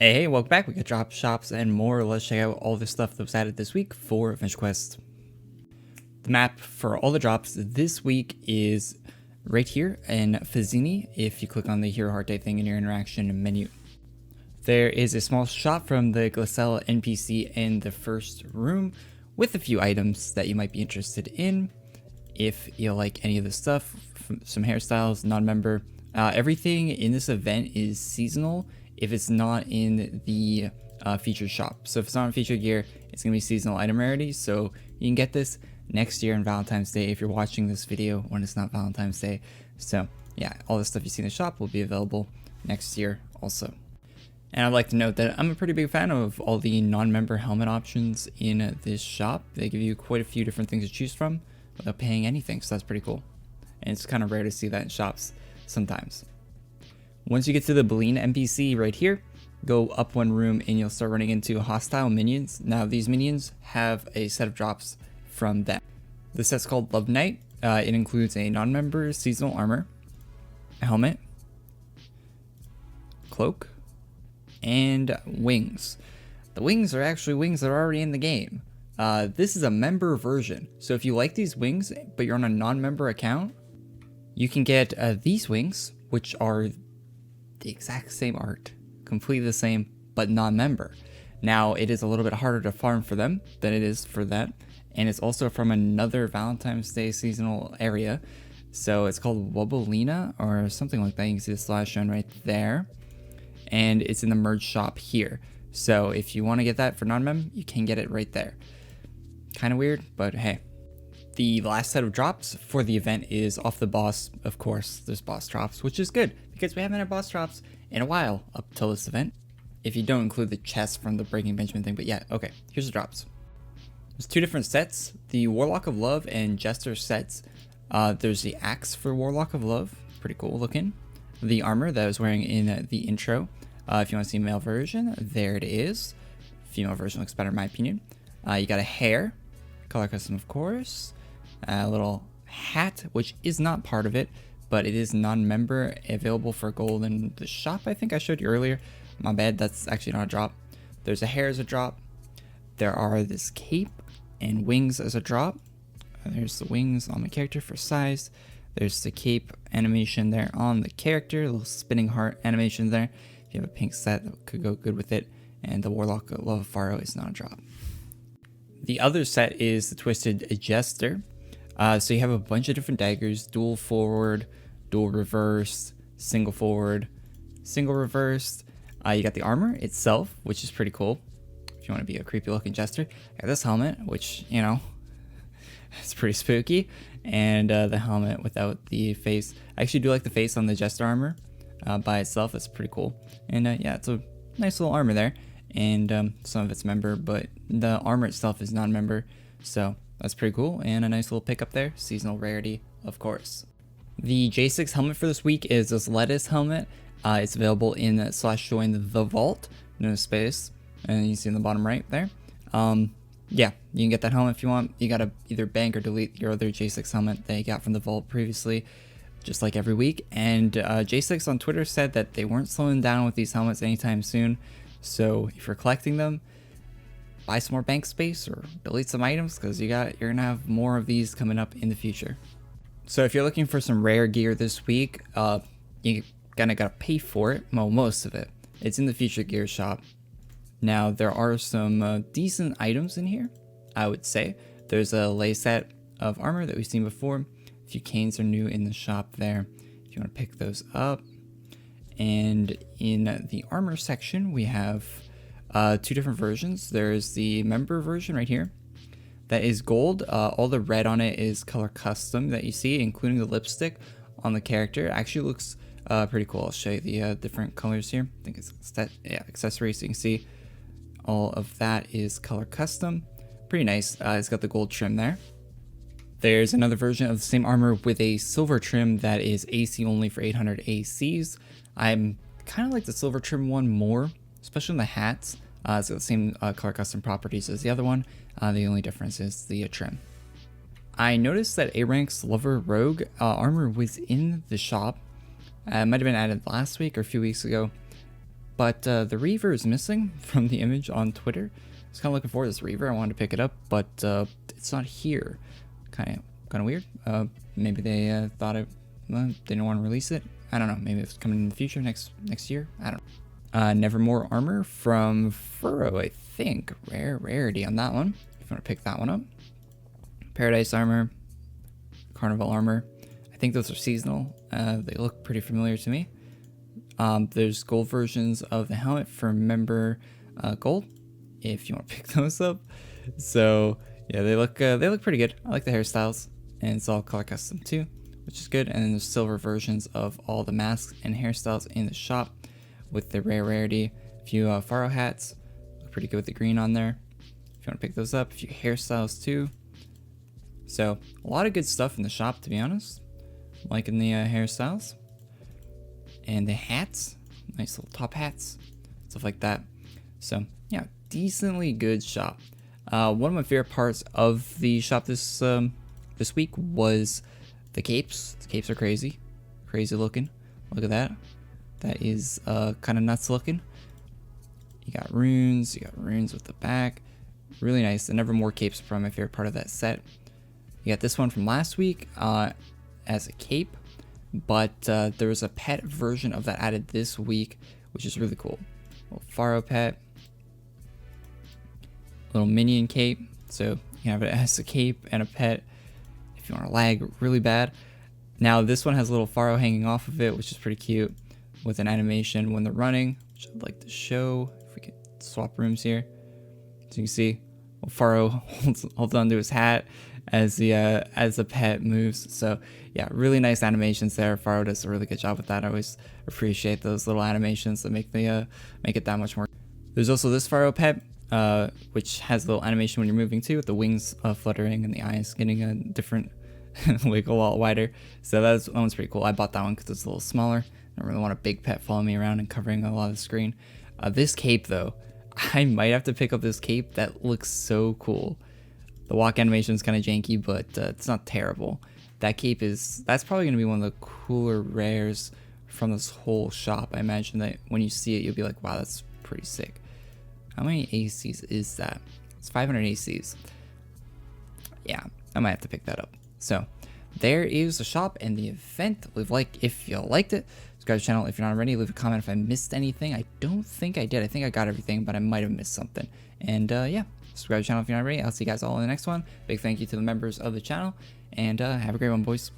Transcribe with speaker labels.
Speaker 1: Hey, welcome back. We got drop shops and more. Let's check out all the stuff that was added this week for Adventure Quest. The map for all the drops this week is right here in Fazzini if you click on the Hero Heart Day thing in your interaction menu. There is a small shop from the Glycella NPC in the first room with a few items that you might be interested in. If you like any of the stuff, some hairstyles, non-member, everything in this event is seasonal if it's not in the featured shop. So if it's not in featured gear, it's going to be seasonal item rarity. So you can get this next year on Valentine's Day if you're watching this video when it's not Valentine's Day. So yeah, all the stuff you see in the shop will be available next year also. And I'd like to note that I'm a pretty big fan of all the non-member helmet options in this shop. They give you quite a few different things to choose from without paying anything, so that's pretty cool. And it's kind of rare to see that in shops sometimes. Once you get to the Beline NPC right here, go up one room and you'll start running into hostile minions. Now these minions have a set of drops from them. The set's called Love Knight. It includes a non-member seasonal armor, a helmet, cloak, and wings. The wings are actually wings that are already in the game. This is a member version. So if you like these wings, but you're on a non-member account, you can get these wings, which are the exact same art, completely the same, but non-member. Now it is a little bit harder to farm for them than it is for that. And it's also from another Valentine's Day seasonal area. So it's called Wobolina or something like that. You can see the slash shown right there. And it's in the merge shop here. So if you want to get that for non-mem, you can get it right there. Kind of weird, but hey. The last set of drops for the event is off the boss. Of course, there's boss drops, which is good because we haven't had boss drops in a while up till this event. If you don't include the chest from the Breaking Benjamin thing, but yeah, okay, here's the drops. There's two different sets, the Warlock of Love and Jester sets. There's the axe for Warlock of Love, pretty cool looking. The armor that I was wearing in the intro. If you want to see male version, there it is. Female version looks better in my opinion. You got a hair, color custom of course. A little hat, which is not part of it, but it is non-member, available for gold in the shop I think I showed you earlier. My bad, that's actually not a drop. There's a hair as a drop. There are this cape and wings as a drop. There's the wings on my character for size. There's the cape animation there on the character, a little spinning heart animation there. If you have a pink set, that could go good with it. And the Warlock of Love of Pharaoh is not a drop. The other set is the Twisted Jester. So you have a bunch of different daggers, dual forward, dual reverse, single forward, single reversed. You got the armor itself, which is pretty cool. If you want to be a creepy looking jester. You got this helmet, which, you know, it's pretty spooky. And the helmet without the face. I actually do like the face on the jester armor by itself. That's pretty cool. And yeah, it's a nice little armor there. And some of it's member, but the armor itself is non-member. So that's pretty cool, and a nice little pickup there. Seasonal rarity, of course. The J6 helmet for this week is this lettuce helmet. It's available in /join the vault, no space, and you see in the bottom right there. Yeah, you can get that helmet if you want. You gotta either bank or delete your other J6 helmet that you got from the vault previously, just like every week. And J6 on Twitter said that they weren't slowing down with these helmets anytime soon. So if you're collecting them, buy some more bank space or delete some items because you're gonna have more of these coming up in the future. So if you're looking for some rare gear this week, you gotta pay for it. Well, most of it. It's in the featured gear shop. Now there are some decent items in here, I would say. There's a lay set of armor that we've seen before. A few canes are new in the shop there. If you want to pick those up. And in the armor section, we have two different versions. There's the member version right here. That is gold. All the red on it is color custom that you see, including the lipstick on the character. It actually looks pretty cool. I'll show you the different colors here. I think it's accessories. So you can see all of that is color custom. Pretty nice. It's got the gold trim there. There's another version of the same armor with a silver trim that is AC only for 800 ACs. I'm kind of like the silver trim one more, especially in the hats. It's got the same color custom properties as the other one. The only difference is the trim. I noticed that A-Rank's Lover Rogue armor was in the shop. It might have been added last week or a few weeks ago. but the Reaver is missing from the image on Twitter. I was kind of looking for this Reaver. I wanted to pick it up, but it's not here. Kind of weird. Maybe they thought they didn't want to release it. I don't know. Maybe it's coming in the future next year. I don't know. Nevermore armor from Furrow, I think. Rarity on that one. If you want to pick that one up. Paradise armor, Carnival armor. I think those are seasonal. They look pretty familiar to me. There's gold versions of the helmet for member gold, if you want to pick those up. So yeah, they look pretty good. I like the hairstyles, and it's all color custom too, which is good. And then there's silver versions of all the masks and hairstyles in the shop with the rarity. A few Faro hats, look pretty good with the green on there. If you want to pick those up, a few hairstyles too. So a lot of good stuff in the shop, to be honest. I'm liking the hairstyles and the hats, nice little top hats, stuff like that. So yeah, decently good shop. One of my favorite parts of the shop this week was the capes. The capes are crazy looking. Look at that. That is kind of nuts looking. You got runes with the back. Really nice. The Nevermore capes are probably my favorite part of that set. You got this one from last week as a cape, but there was a pet version of that added this week, which is really cool. Little Faro pet, little minion cape, so you can have it as a cape and a pet if you want to lag really bad. Now this one has a little Faro hanging off of it, which is pretty cute, with an animation when they're running, which I'd like to show. If we could swap rooms here, so you can see Faro holds onto his hat as the pet moves. So yeah, really nice animations there. Faro does a really good job with that. I always appreciate those little animations that make it that much more. There's also this Faro pet, which has a little animation when you're moving too, with the wings fluttering and the eyes getting a different wiggle a lot wider. So that one's pretty cool. I bought that one because it's a little smaller. I don't really want a big pet following me around and covering a lot of the screen. This cape though, I might have to pick up this cape. That looks so cool. The walk animation is kind of janky, but it's not terrible. That cape that's probably going to be one of the cooler rares from this whole shop. I imagine that when you see it, you'll be like, wow, that's pretty sick. How many ACs is that? It's 500 ACs. Yeah, I might have to pick that up. So there is the shop and the event. Leave a like if you liked it. Subscribe to the channel if you're not already. Leave a comment if I missed anything. I don't think I did. I think I got everything, but I might have missed something. And yeah, subscribe to the channel if you're not already. I'll see you guys all in the next one. Big thank you to the members of the channel, and have a great one, boys.